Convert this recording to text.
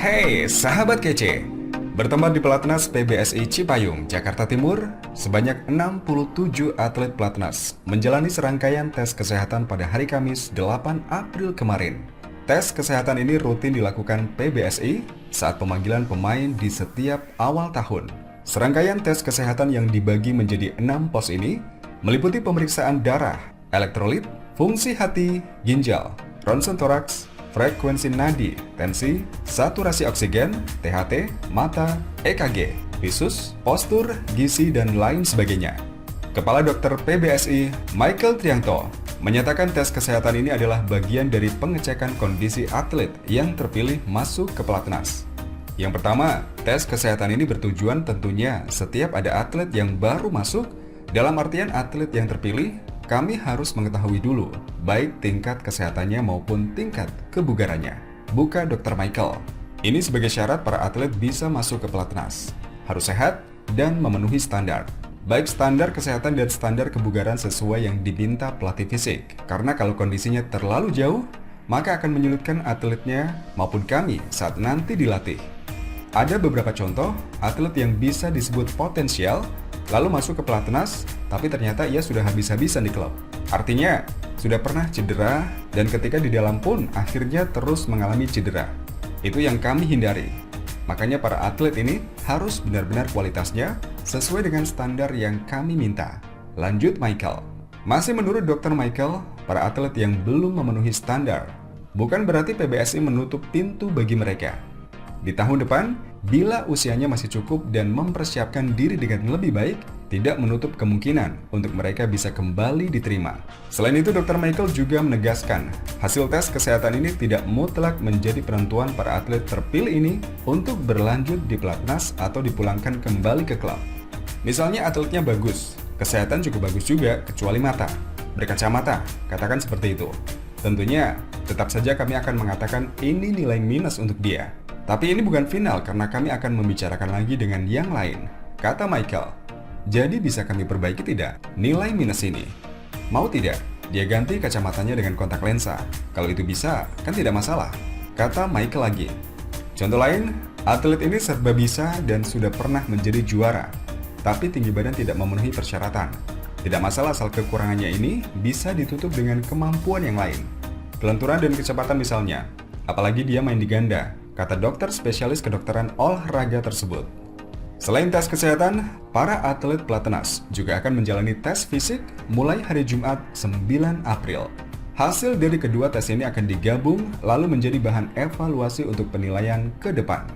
Hey, sahabat kece! Bertempat di Pelatnas PBSI Cipayung, Jakarta Timur, sebanyak 67 atlet Pelatnas menjalani serangkaian tes kesehatan pada hari Kamis 8 April kemarin. Tes kesehatan ini rutin dilakukan PBSI saat pemanggilan pemain di setiap awal tahun. Serangkaian tes kesehatan yang dibagi menjadi 6 pos ini meliputi pemeriksaan darah, elektrolit, fungsi hati, ginjal, ronsen toraks, frekuensi nadi, tensi, saturasi oksigen, THT, mata, EKG, visus, postur, gizi, dan lain sebagainya. Kepala Dokter PBSI, Michael Trianto, menyatakan tes kesehatan ini adalah bagian dari pengecekan kondisi atlet yang terpilih masuk ke Pelatnas. Yang pertama, tes kesehatan ini bertujuan tentunya setiap ada atlet yang baru masuk, dalam artian atlet yang terpilih, kami harus mengetahui dulu, baik tingkat kesehatannya maupun tingkat kebugarannya. Buka Dr. Michael. Ini sebagai syarat para atlet bisa masuk ke Pelatnas. Harus sehat dan memenuhi standar. Baik standar kesehatan dan standar kebugaran sesuai yang diminta pelatih fisik. Karena kalau kondisinya terlalu jauh, maka akan menyulitkan atletnya maupun kami saat nanti dilatih. Ada beberapa contoh atlet yang bisa disebut potensial, lalu masuk ke Pelatnas, tapi ternyata ia sudah habis-habisan di klub. Artinya, sudah pernah cedera, dan ketika di dalam pun akhirnya terus mengalami cedera. Itu yang kami hindari. Makanya para atlet ini harus benar-benar kualitasnya sesuai dengan standar yang kami minta. Lanjut Michael. Masih menurut Dr. Michael, para atlet yang belum memenuhi standar, bukan berarti PBSI menutup pintu bagi mereka. Di tahun depan, bila usianya masih cukup dan mempersiapkan diri dengan lebih baik, tidak menutup kemungkinan untuk mereka bisa kembali diterima. Selain itu, Dr. Michael juga menegaskan, hasil tes kesehatan ini tidak mutlak menjadi penentuan para atlet terpilih ini untuk berlanjut di Pelatnas atau dipulangkan kembali ke klub. Misalnya atletnya bagus, kesehatan cukup bagus juga kecuali mata, berkacamata, katakan seperti itu. Tentunya, tetap saja kami akan mengatakan ini nilai minus untuk dia. Tapi ini bukan final karena kami akan membicarakan lagi dengan yang lain, kata Michael. Jadi bisa kami perbaiki tidak nilai minus ini? Mau tidak dia ganti kacamatanya dengan kontak lensa? Kalau itu bisa, kan tidak masalah, kata Michael lagi. Contoh lain, atlet ini serba bisa dan sudah pernah menjadi juara, tapi tinggi badan tidak memenuhi persyaratan. Tidak masalah asal kekurangannya ini bisa ditutup dengan kemampuan yang lain. Kelenturan dan kecepatan misalnya, apalagi dia main di ganda, kata dokter spesialis kedokteran olahraga tersebut. Selain tes kesehatan, para atlet Pelatnas juga akan menjalani tes fisik mulai hari Jumat 9 April. Hasil dari kedua tes ini akan digabung lalu menjadi bahan evaluasi untuk penilaian ke depan.